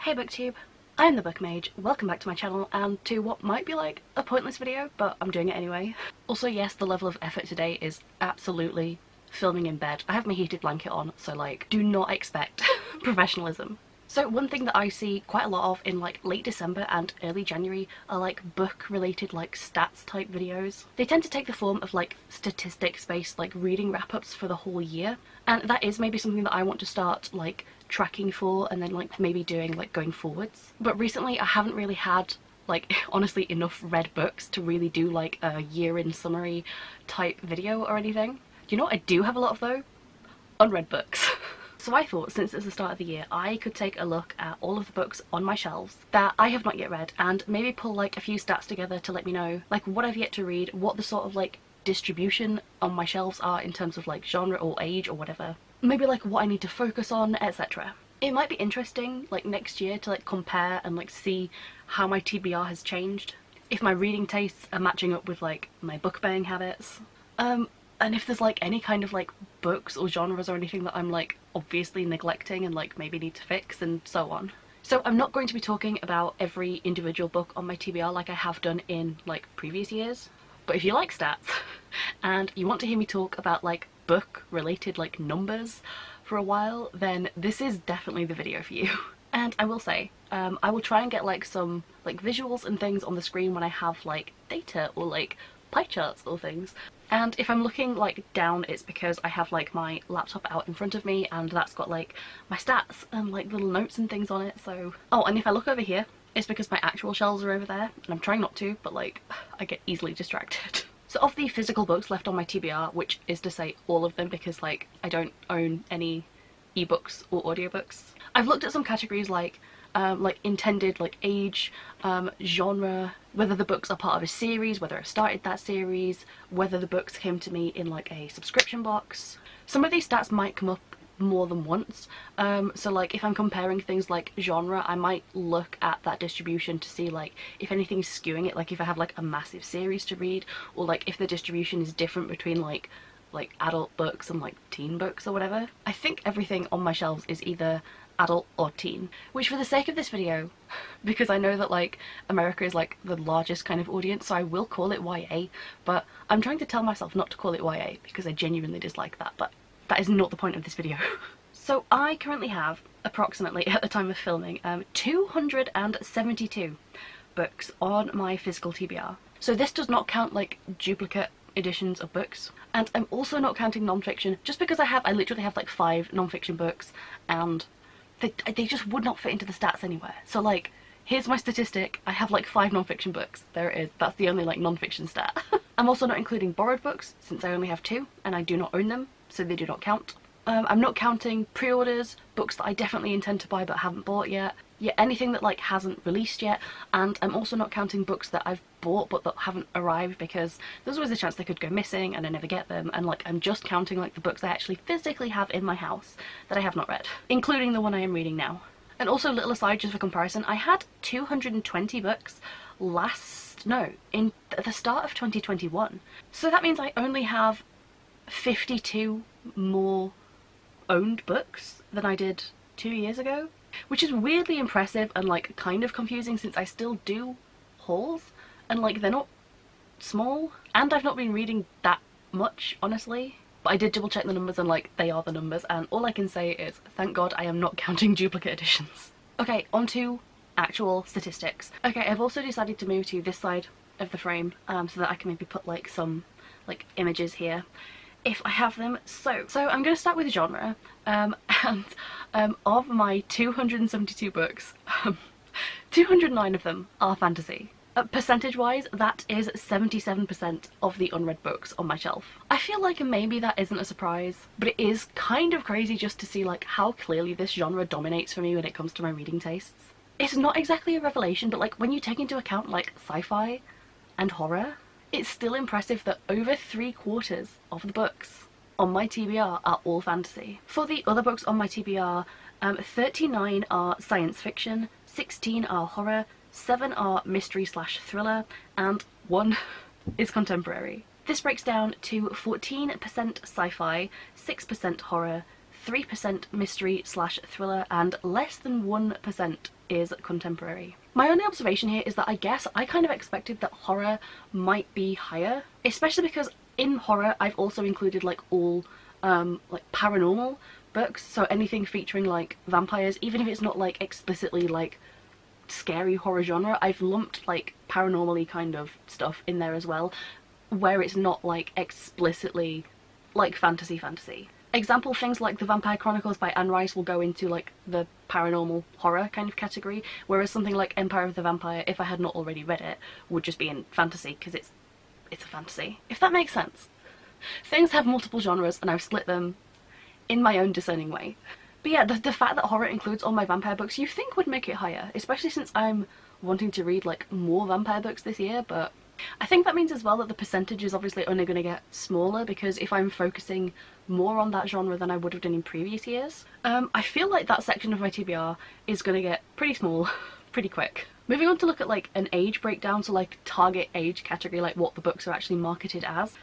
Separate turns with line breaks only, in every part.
Hey booktube, I'm the Book Mage, welcome back to my channel and to what might be like a pointless video, but I'm doing it anyway. Also yes, the level of effort today is absolutely filming in bed. I have my heated blanket on, so like, do not expect professionalism. So one thing that I see quite a lot of in like late December and early January are like book related like stats type videos. They tend to take the form of like statistics based like reading wrap-ups for the whole year, and that is maybe something that I want to start like tracking for and then like maybe doing like going forwards. But recently I haven't really had like honestly enough read books to really do like a year in summary type video or anything. You know what I do have a lot of though? Unread books. So I thought, since it's the start of the year, I could take a look at all of the books on my shelves that I have not yet read and maybe pull like a few stats together to let me know like what I've yet to read, what the sort of like distribution on my shelves are in terms of like genre or age or whatever. Maybe like what I need to focus on, etc. It might be interesting like next year to like compare and like see how my TBR has changed, if my reading tastes are matching up with like my book buying habits. And if there's like any kind of like books or genres or anything that I'm like obviously neglecting and like maybe need to fix and so on. So I'm not going to be talking about every individual book on my TBR like I have done in like previous years. But if you like stats and you want to hear me talk about like book related like numbers for a while, then this is definitely the video for you. And I will say, I will try and get like some like visuals and things on the screen when I have like data or like pie charts or things. And if I'm looking like down, it's because I have like my laptop out in front of me and that's got like my stats and like little notes and things on it. So oh, and if I look over here, it's because my actual shelves are over there and I'm trying not to, but like I get easily distracted. So of the physical books left on my TBR, which is to say all of them because like I don't own any ebooks or audiobooks, I've looked at some categories like intended like age, genre, whether the books are part of a series, whether I started that series, whether the books came to me in like a subscription box. Some of these stats might come up more than once, so like if I'm comparing things like genre, I might look at that distribution to see like if anything's skewing it, like if I have like a massive series to read, or like if the distribution is different between like adult books and like teen books or whatever. I think everything on my shelves is either adult or teen, which for the sake of this video, because I know that like America is like the largest kind of audience, so I will call it YA, but I'm trying to tell myself not to call it YA because I genuinely dislike that, but that is not the point of this video. So I currently have approximately, at the time of filming, 272 books on my physical TBR. So this does not count like duplicate editions of books, and I'm also not counting non-fiction just because I literally have like 5 non-fiction books and they just would not fit into the stats anywhere. So like, here's my statistic, I have like 5 non-fiction books, there it is, that's the only like non-fiction stat. I'm also not including borrowed books since I only have 2 and I do not own them, so they do not count. I'm not counting pre-orders, books that I definitely intend to buy but haven't bought yet, anything that like hasn't released yet, and I'm also not counting books that I've bought but that haven't arrived because there's always a chance they could go missing and I never get them, and like I'm just counting like the books I actually physically have in my house that I have not read, including the one I am reading now. And also, little aside just for comparison, I had 220 books in the start of 2021, so that means I only have 52 more owned books than I did 2 years ago, which is weirdly impressive and like kind of confusing since I still do hauls and like they're not small, and I've not been reading that much honestly, but I did double check the numbers and like they are the numbers, and all I can say is thank God I am not counting duplicate editions. Okay, on to actual statistics. Okay, I've also decided to move to this side of the frame so that I can maybe put like some like images here if I have them. So I'm going to start with genre, and of my 272 books, 209 of them are fantasy. Percentage wise, that is 77% of the unread books on my shelf. I feel like maybe that isn't a surprise, but it is kind of crazy just to see like how clearly this genre dominates for me when it comes to my reading tastes. It's not exactly a revelation, but like when you take into account like sci-fi and horror, it's still impressive that over 3/4 of the books on my TBR are all fantasy. For the other books on my TBR, 39 are science fiction, 16 are horror, 7 are mystery/thriller, and 1 is contemporary. This breaks down to 14% sci-fi, 6% horror, 3% mystery/thriller, and less than 1% is contemporary. My only observation here is that I guess I kind of expected that horror might be higher, especially because in horror I've also included like all like paranormal books, so anything featuring like vampires, even if it's not like explicitly like scary horror genre, I've lumped like paranormally kind of stuff in there as well, where it's not like explicitly like fantasy. Example, things like The Vampire Chronicles by Anne Rice will go into like the paranormal horror kind of category, whereas something like Empire of the Vampire, if I had not already read it, would just be in fantasy because it's a fantasy, if that makes sense. Things have multiple genres and I've split them in my own discerning way. But yeah, the fact that horror includes all my vampire books you think would make it higher, especially since I'm wanting to read like more vampire books this year, but I think that means as well that the percentage is obviously only going to get smaller because if I'm focusing more on that genre than I would have done in previous years, I feel like that section of my TBR is going to get pretty small pretty quick. Moving on to look at like an age breakdown, so like target age category, like what the books are actually marketed as.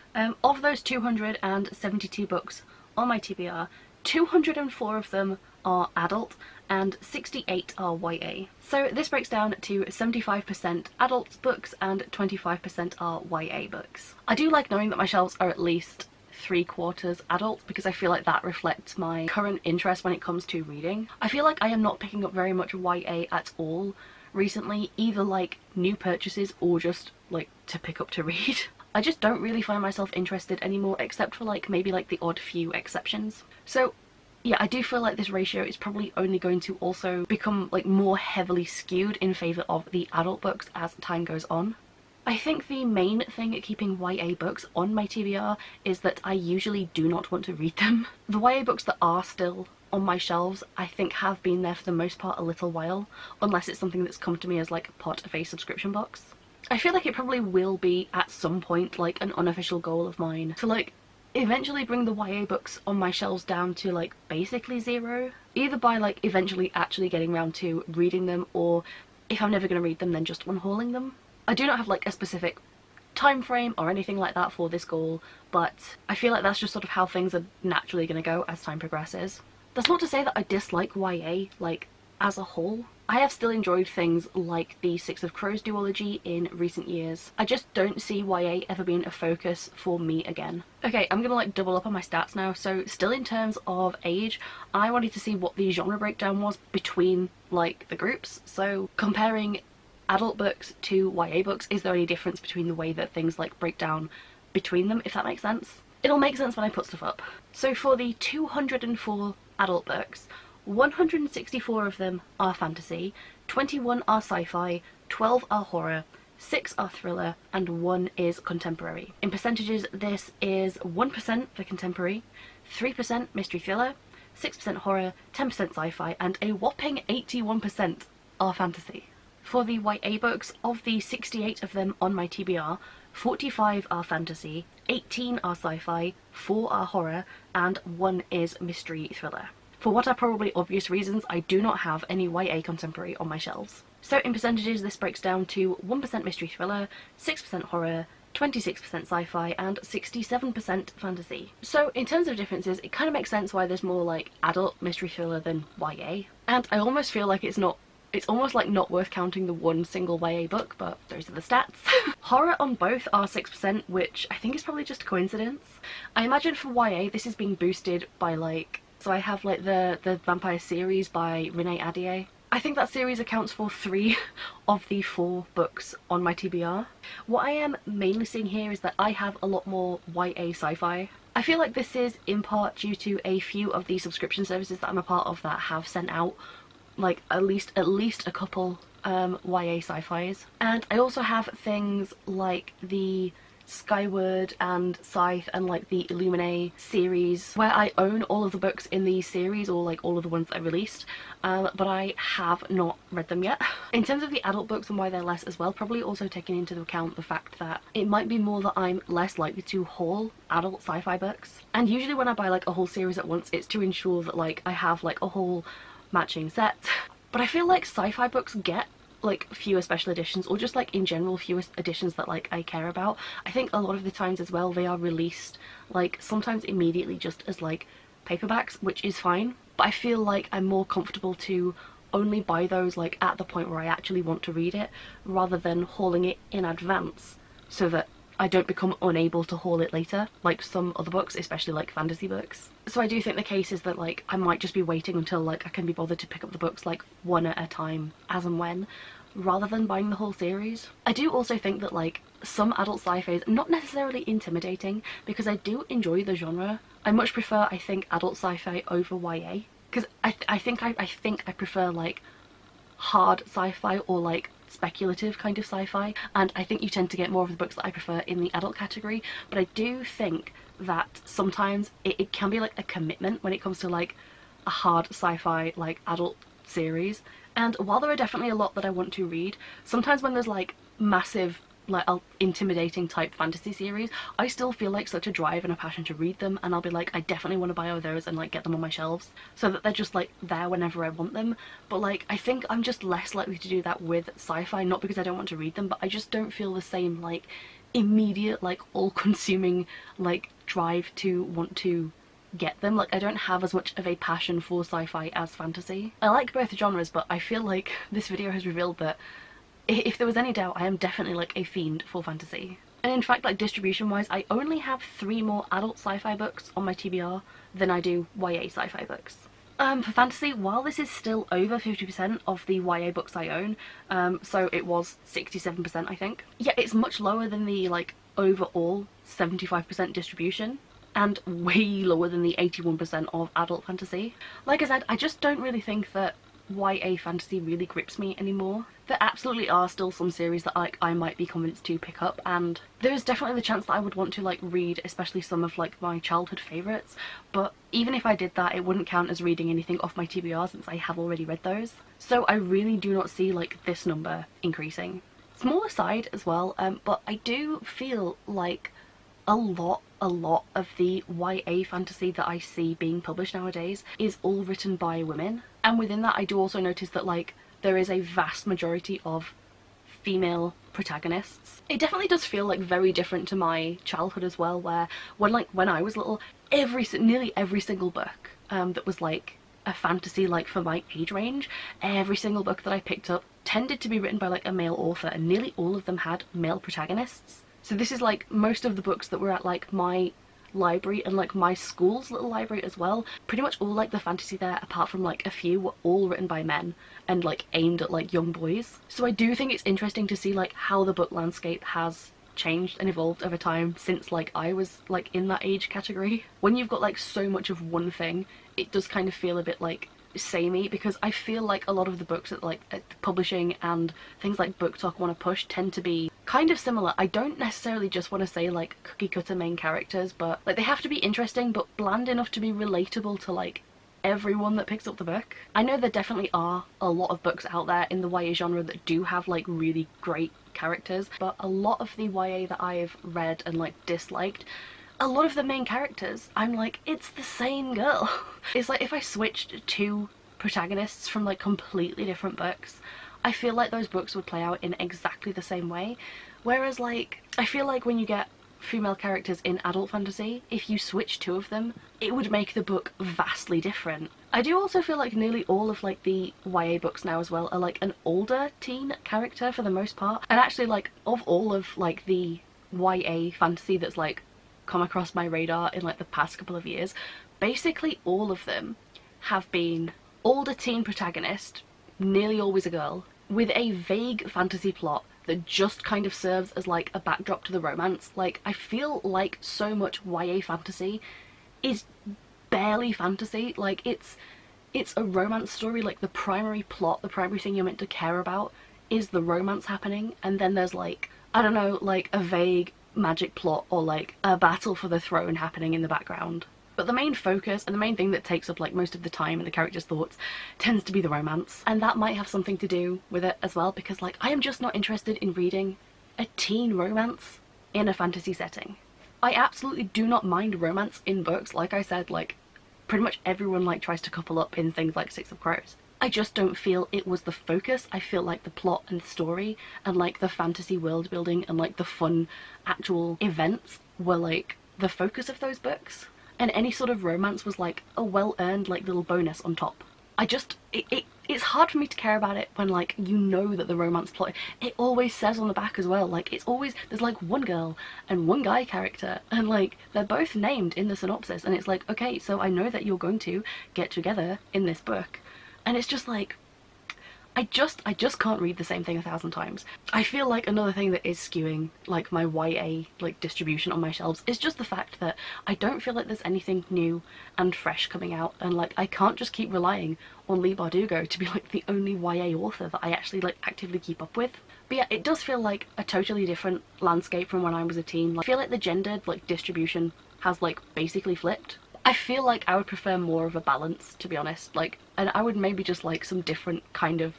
Of those 272 books on my TBR, 204 of them are adult and 68 are YA. So this breaks down to 75% adult books and 25% are YA books. I do like knowing that my shelves are at least 3/4 adult because I feel like that reflects my current interest when it comes to reading. I feel like I am not picking up very much YA at all recently, either like new purchases or just like to pick up to read. I just don't really find myself interested anymore, except for like maybe like the odd few exceptions. So yeah, I do feel like this ratio is probably only going to also become like more heavily skewed in favour of the adult books as time goes on. I think the main thing at keeping YA books on my TBR is that I usually do not want to read them. The YA books that are still on my shelves I think have been there for the most part a little while, unless it's something that's come to me as like part of a subscription box. I feel like it probably will be at some point like an unofficial goal of mine to like eventually bring the YA books on my shelves down to like basically zero, either by like eventually actually getting around to reading them, or if I'm never going to read them then just unhauling them. I do not have like a specific time frame or anything like that for this goal, but I feel like that's just sort of how things are naturally going to go as time progresses. That's not to say that I dislike YA like as a whole. I have still enjoyed things like the Six of Crows duology in recent years. I just don't see YA ever being a focus for me again. Okay, I'm gonna like double up on my stats now. So still in terms of age, I wanted to see what the genre breakdown was between like the groups. So comparing adult books to YA books, is there any difference between the way that things like break down between them, if that makes sense? It'll make sense when I put stuff up. So for the 204 adult books, 164 of them are fantasy, 21 are sci-fi, 12 are horror, 6 are thriller, and 1 is contemporary. In percentages, this is 1% for contemporary, 3% mystery thriller, 6% horror, 10% sci-fi, and a whopping 81% are fantasy. For the YA books, of the 68 of them on my TBR, 45 are fantasy, 18 are sci-fi, 4 are horror, and 1 is mystery thriller. For what are probably obvious reasons, I do not have any YA contemporary on my shelves. So in percentages, this breaks down to 1% mystery thriller, 6% horror, 26% sci-fi, and 67% fantasy. So in terms of differences, it kind of makes sense why there's more like adult mystery thriller than YA. And I almost feel like it's almost like not worth counting the one single YA book, but those are the stats. Horror on both are 6%, which I think is probably just a coincidence. I imagine for YA this is being boosted by like, so I have like the Vampire series by Renee Ahdieh. I think that series accounts for 3 of the 4 books on my TBR. What I am mainly seeing here is that I have a lot more YA sci-fi. I feel like this is in part due to a few of the subscription services that I'm a part of that have sent out like at least a couple YA sci-fis. And I also have things like the Skyward and Scythe and like the Illuminae series where I own all of the books in these series, or like all of the ones that I released, but I have not read them yet. In terms of the adult books and why they're less as well, probably also taking into account the fact that it might be more that I'm less likely to haul adult sci-fi books, and usually when I buy like a whole series at once it's to ensure that like I have like a whole matching set. But I feel like sci-fi books get like fewer special editions, or just like in general fewer editions that like I care about. I think a lot of the times as well they are released like sometimes immediately just as like paperbacks, which is fine, but I feel like I'm more comfortable to only buy those like at the point where I actually want to read it, rather than hauling it in advance so that I don't become unable to haul it later, like some other books, especially like fantasy books. So I do think the case is that like I might just be waiting until like I can be bothered to pick up the books like one at a time as and when, rather than buying the whole series. I do also think that like some adult sci-fi is not necessarily intimidating, because I do enjoy the genre. I much prefer, I think, adult sci-fi over YA, because I think I prefer like hard sci-fi or like speculative kind of sci-fi, and I think you tend to get more of the books that I prefer in the adult category. But I do think that sometimes it can be like a commitment when it comes to like a hard sci-fi like adult series. And while there are definitely a lot that I want to read, sometimes when there's like massive like intimidating type fantasy series, I still feel like such a drive and a passion to read them, and I'll be like, I definitely want to buy all those and like get them on my shelves so that they're just like there whenever I want them. But like I think I'm just less likely to do that with sci-fi, not because I don't want to read them, but I just don't feel the same like immediate like all-consuming like drive to want to get them. Like I don't have as much of a passion for sci-fi as fantasy. I like both genres, but I feel like this video has revealed that if there was any doubt, I am definitely like a fiend for fantasy. And in fact, like distribution wise, I only have 3 more adult sci-fi books on my TBR than I do YA sci-fi books. For fantasy, while this is still over 50% of the YA books I own, so it was 67% I think, yeah, it's much lower than the like overall 75% distribution, and way lower than the 81% of adult fantasy. Like I said, I just don't really think that YA fantasy really grips me anymore. There absolutely are still some series that like I might be convinced to pick up, and there is definitely the chance that I would want to like read especially some of like my childhood favourites, but even if I did that, it wouldn't count as reading anything off my TBR since I have already read those. So I really do not see like this number increasing. Small aside as well, but I do feel like a lot of the YA fantasy that I see being published nowadays is all written by women, and within that I do also notice that like there is a vast majority of female protagonists. It definitely does feel like very different to my childhood as well, where when I was little, nearly every single book that was like a fantasy like for my age range, every single book that I picked up tended to be written by like a male author, and nearly all of them had male protagonists. So this is like most of the books that were at like my library and like my school's little library as well. Pretty much all like the fantasy there, apart from like a few, were all written by men and like aimed at like young boys. So I do think it's interesting to see like how the book landscape has changed and evolved over time since like I was like in that age category. When you've got like so much of one thing, it does kind of feel a bit like samey, because I feel like a lot of the books that like publishing and things like Book Talk want to push tend to be kind of similar. I don't necessarily just want to say like cookie cutter main characters, but like they have to be interesting but bland enough to be relatable to like everyone that picks up the book. I know there definitely are a lot of books out there in the YA genre that do have like really great characters, but a lot of the YA that I've read and like disliked, a lot of the main characters, I'm like, it's the same girl. It's like if I switched 2 protagonists from like completely different books, I feel like those books would play out in exactly the same way. Whereas like, I feel like when you get female characters in adult fantasy, if you switch 2 of them, it would make the book vastly different. I do also feel like nearly all of like the YA books now as well are like an older teen character for the most part. And actually like of all of like the YA fantasy that's like come across my radar in like the past couple of years, basically all of them have been older teen protagonist, nearly always a girl, with a vague fantasy plot that just kind of serves as like a backdrop to the romance. Like I feel like so much YA fantasy is barely fantasy. Like it's a romance story. Like the primary plot, the primary thing you're meant to care about is the romance happening, and then there's like, I don't know, like a vague magic plot or like a battle for the throne happening in the background. But the main focus and the main thing that takes up like most of the time and the character's thoughts tends to be the romance. And that might have something to do with it as well, because like I am just not interested in reading a teen romance in a fantasy setting. I absolutely do not mind romance in books. Like I said, like pretty much everyone like tries to couple up in things like Six of Crows. I just don't feel it was the focus. I feel like the plot and the story and like the fantasy world building and like the fun actual events were like the focus of those books. and any sort of romance was like a well-earned like little bonus on top. It's hard for me to care about it when like you know that the romance plot, it always says on the back as well, like it's always, there's like one girl and one guy character and like they're both named in the synopsis, and it's like, okay, so I know that you're going to get together in this book. And it's just like, I just can't read the same thing 1,000 times. I feel like another thing that is skewing like my YA like distribution on my shelves is just the fact that I don't feel like there's anything new and fresh coming out, and like I can't just keep relying on Leigh Bardugo to be like the only YA author that I actually like actively keep up with. But yeah, it does feel like a totally different landscape from when I was a teen. Like, I feel like the gendered like distribution has like basically flipped. I feel like I would prefer more of a balance, to be honest, like, and I would maybe just like some different kind of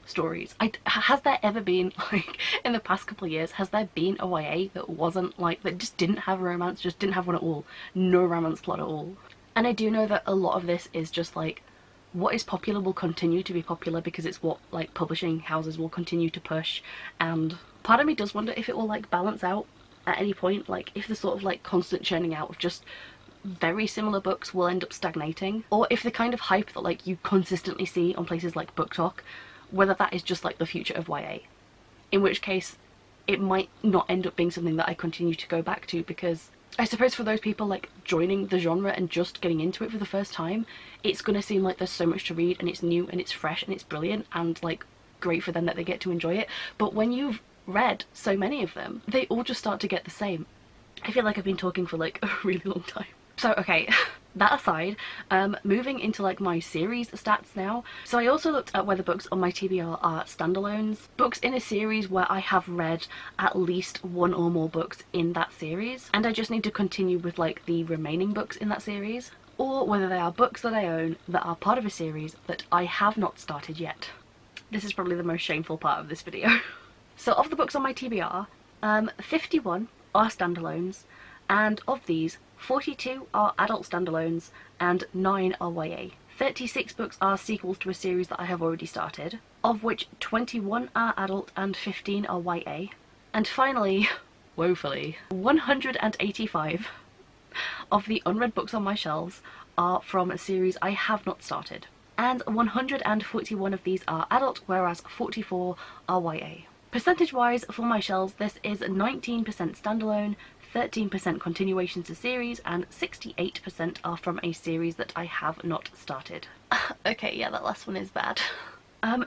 stories. Has there ever been, like, in the past couple of years, has there been a YA that wasn't like, that just didn't have a romance, just didn't have one at all, no romance plot at all? And I do know that a lot of this is just like, what is popular will continue to be popular because it's what like publishing houses will continue to push, and part of me does wonder if it will like balance out at any point, like if the sort of like constant churning out of just very similar books will end up stagnating, or if the kind of hype that like you consistently see on places like BookTok, whether that is just like the future of YA, in which case it might not end up being something that I continue to go back to, because I suppose for those people like joining the genre and just getting into it for the first time, it's gonna seem like there's so much to read and it's new and it's fresh and it's brilliant and like great for them that they get to enjoy it. But when you've read so many of them, they all just start to get the same. I feel like I've been talking for like a really long time. So okay, that aside, moving into like my series stats now. So I also looked at whether books on my TBR are standalones, books in a series where I have read at least one or more books in that series, and I just need to continue with like the remaining books in that series, or whether they are books that I own that are part of a series that I have not started yet. This is probably the most shameful part of this video. So of the books on my TBR, 51 are standalones, and of these, 42 are adult standalones and 9 are YA. 36 books are sequels to a series that I have already started, of which 21 are adult and 15 are YA. And finally, woefully, 185 of the unread books on my shelves are from a series I have not started. And 141 of these are adult, whereas 44 are YA. Percentage-wise, for my shelves, this is 19% standalone, 13% continuations to series, and 68% are from a series that I have not started. Okay, yeah, that last one is bad.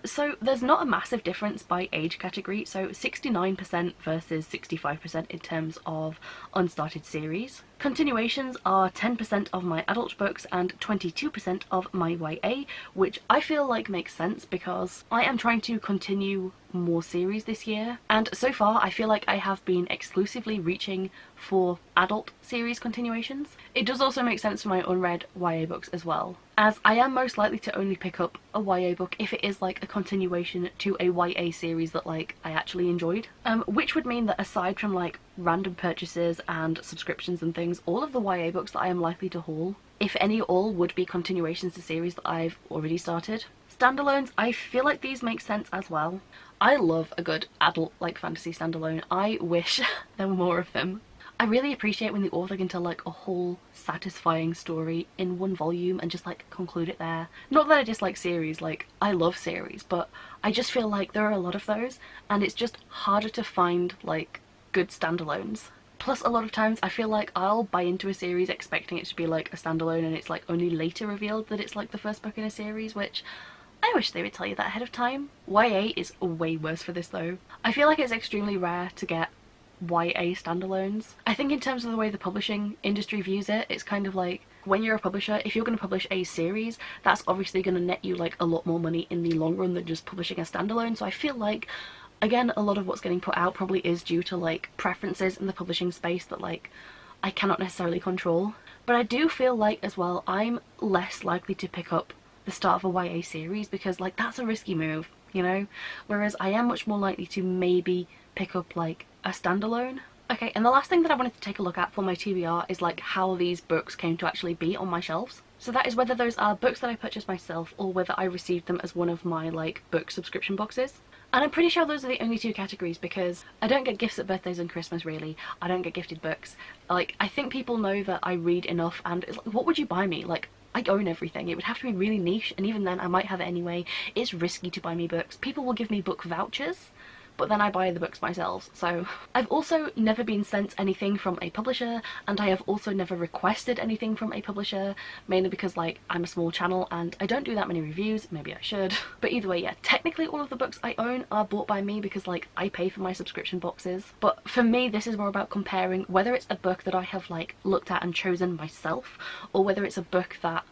So there's not a massive difference by age category, so 69% versus 65% in terms of unstarted series. Continuations are 10% of my adult books and 22% of my YA, which I feel like makes sense because I am trying to continue more series this year, and so far I feel like I have been exclusively reaching for adult series continuations. It does also make sense for my unread YA books as well, as I am most likely to only pick up a YA book if it is like a continuation to a YA series that like I actually enjoyed, which would mean that aside from like random purchases and subscriptions and things, all of the YA books that I am likely to haul, if any at all, would be continuations to series that I've already started. Standalones, I feel like these make sense as well. I love a good adult like fantasy standalone. I wish there were more of them. I really appreciate when the author can tell like a whole satisfying story in one volume and just like conclude it there. Not that I dislike series, like I love series, but I just feel like there are a lot of those and it's just harder to find like good standalones. Plus a lot of times I feel like I'll buy into a series expecting it to be like a standalone and it's like only later revealed that it's like the first book in a series, which I wish they would tell you that ahead of time. YA is way worse for this though. I feel like it's extremely rare to get YA standalones. I think in terms of the way the publishing industry views it, it's kind of like when you're a publisher, if you're going to publish a series, that's obviously going to net you like a lot more money in the long run than just publishing a standalone. So I feel like, again, a lot of what's getting put out probably is due to like preferences in the publishing space that like I cannot necessarily control. But I do feel like as well I'm less likely to pick up the start of a YA series because like that's a risky move, you know, whereas I am much more likely to maybe pick up like a standalone. Okay, and the last thing that I wanted to take a look at for my TBR is like how these books came to actually be on my shelves. So that is whether those are books that I purchased myself or whether I received them as one of my like book subscription boxes. And I'm pretty sure those are the only two categories, because I don't get gifts at birthdays and Christmas really. I don't get gifted books. Like, I think people know that I read enough, and it's like, what would you buy me? Like, I own everything. It would have to be really niche, and even then I might have it anyway. It's risky to buy me books. People will give me book vouchers, but then I buy the books myself. So I've also never been sent anything from a publisher, and I have also never requested anything from a publisher, mainly because like I'm a small channel and I don't do that many reviews. Maybe I should. But either way, yeah, technically all of the books I own are bought by me because like I pay for my subscription boxes. But for me, this is more about comparing whether it's a book that I have like looked at and chosen myself, or whether it's a book that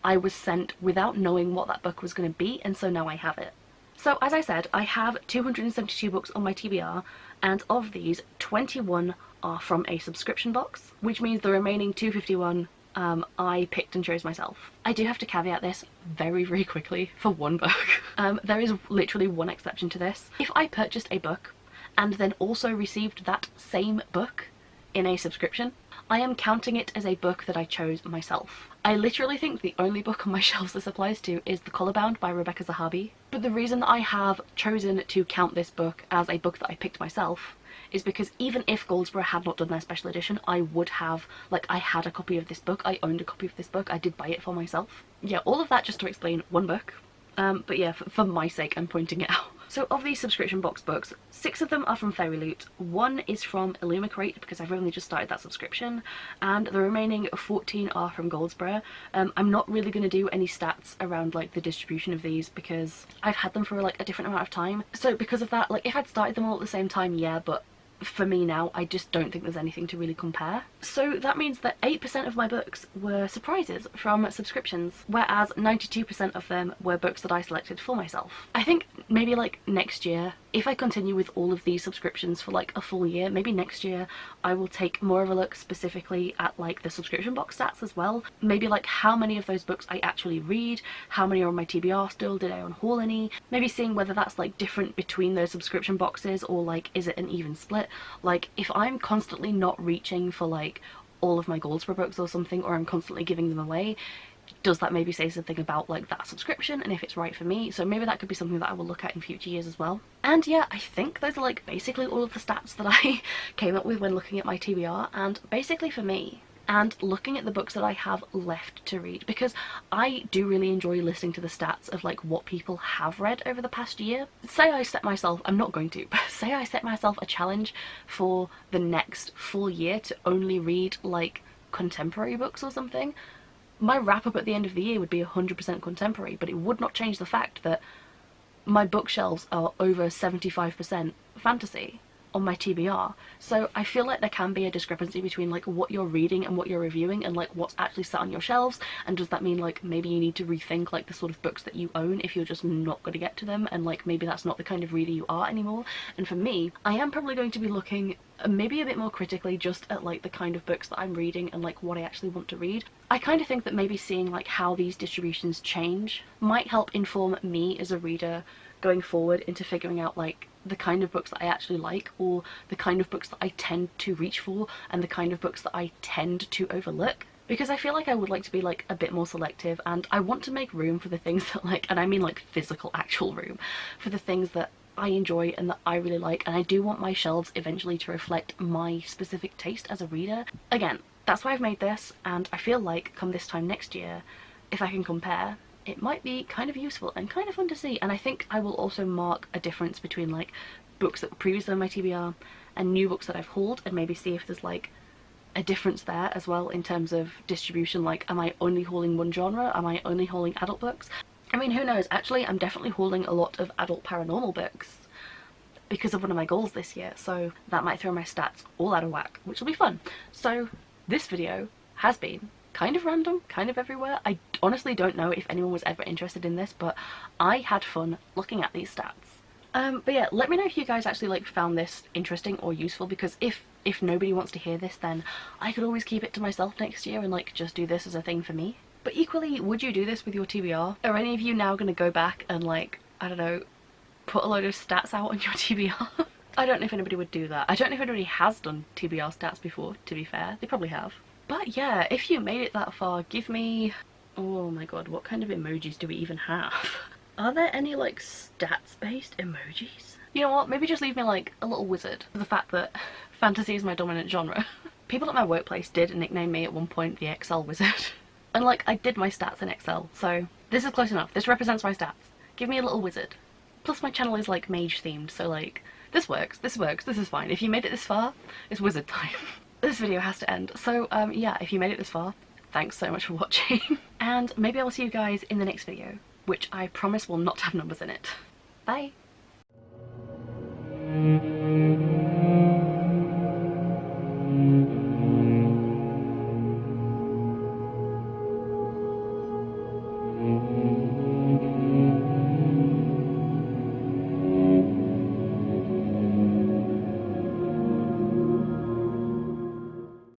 I was sent without knowing what that book was going to be, and so now I have it. So as I said, I have 272 books on my TBR, and of these, 21 are from a subscription box, which means the remaining 251 I picked and chose myself. I do have to caveat this very, very quickly for one book. There is literally one exception to this. If I purchased a book and then also received that same book in a subscription, I am counting it as a book that I chose myself. I literally think the only book on my shelves this applies to is The Collarbound by Rebecca Zahabi. But the reason that I have chosen to count this book as a book that I picked myself is because even if Goldsboro had not done their special edition, I would have, like, I had a copy of this book, I owned a copy of this book, I did buy it for myself. Yeah, all of that just to explain one book. But yeah, for my sake, I'm pointing it out. So of these subscription box books, 6 of them are from Fairy Loot, 1 is from Illumicrate because I've only just started that subscription, and the remaining 14 are from Goldsboro. I'm not really going to do any stats around like the distribution of these because I've had them for like a different amount of time. So because of that, like if I'd started them all at the same time, yeah, but for me now, I just don't think there's anything to really compare. So that means that 8% of my books were surprises from subscriptions, whereas 92% of them were books that I selected for myself. I think maybe like next year, if I continue with all of these subscriptions for like a full year, maybe next year I will take more of a look specifically at like the subscription box stats as well. Maybe like how many of those books I actually read, how many are on my TBR still, did I unhaul any, maybe seeing whether that's like different between those subscription boxes or like is it an even split. Like if I'm constantly not reaching for like all of my Goldsboro books or something, or I'm constantly giving them away, does that maybe say something about like that subscription and if it's right for me? So maybe that could be something that I will look at in future years as well. And yeah, I think those are like basically all of the stats that I came up with when looking at my TBR, and basically for me, and looking at the books that I have left to read, because I do really enjoy listening to the stats of like what people have read over the past year. Say I set myself, I'm not going to, but say I set myself a challenge for the next full year to only read like contemporary books or something, my wrap up at the end of the year would be 100% contemporary, but it would not change the fact that my bookshelves are over 75% fantasy on my TBR. So I feel like there can be a discrepancy between like what you're reading and what you're reviewing and like what's actually sat on your shelves, and does that mean like maybe you need to rethink like the sort of books that you own if you're just not going to get to them, and like maybe that's not the kind of reader you are anymore. And for me, I am probably going to be looking maybe a bit more critically just at like the kind of books that I'm reading and like what I actually want to read. I kind of think that maybe seeing like how these distributions change might help inform me as a reader going forward into figuring out like the kind of books that I actually like, or the kind of books that I tend to reach for, and the kind of books that I tend to overlook. Because I feel like I would like to be like a bit more selective, and I want to make room for the things that like, and I mean like physical actual room, for the things that I enjoy and that I really like, and I do want my shelves eventually to reflect my specific taste as a reader. Again, that's why I've made this, and I feel like come this time next year, if I can compare, it might be kind of useful and kind of fun to see. And I think I will also mark a difference between like books that were previously on my TBR and new books that I've hauled, and maybe see if there's like a difference there as well in terms of distribution. Like, am I only hauling one genre? Am I only hauling adult books? I mean, who knows? Actually, I'm definitely hauling a lot of adult paranormal books because of one of my goals this year, so that might throw my stats all out of whack, which will be fun. So this video has been kind of random, kind of everywhere. I honestly don't know if anyone was ever interested in this, but I had fun looking at these stats. But yeah, let me know if you guys actually like found this interesting or useful, because if nobody wants to hear this, then I could always keep it to myself next year and like just do this as a thing for me. But equally, would you do this with your TBR? Are any of you now gonna go back and like, I don't know, put a load of stats out on your TBR? I don't know if anybody would do that. I don't know if anybody has done TBR stats before, to be fair. They probably have. But yeah, if you made it that far, give me... oh my god, what kind of emojis do we even have? Are there any like stats-based emojis? You know what, maybe just leave me like a little wizard for the fact that fantasy is my dominant genre. People at my workplace did nickname me at one point the Excel wizard. And like, I did my stats in Excel, so this is close enough. This represents my stats. Give me a little wizard. Plus my channel is like mage themed, so like, this works, this is fine. If you made it this far, it's wizard time. This video has to end. So yeah, if you made it this far, thanks so much for watching. And maybe I will see you guys in the next video, which I promise will not have numbers in it. Bye!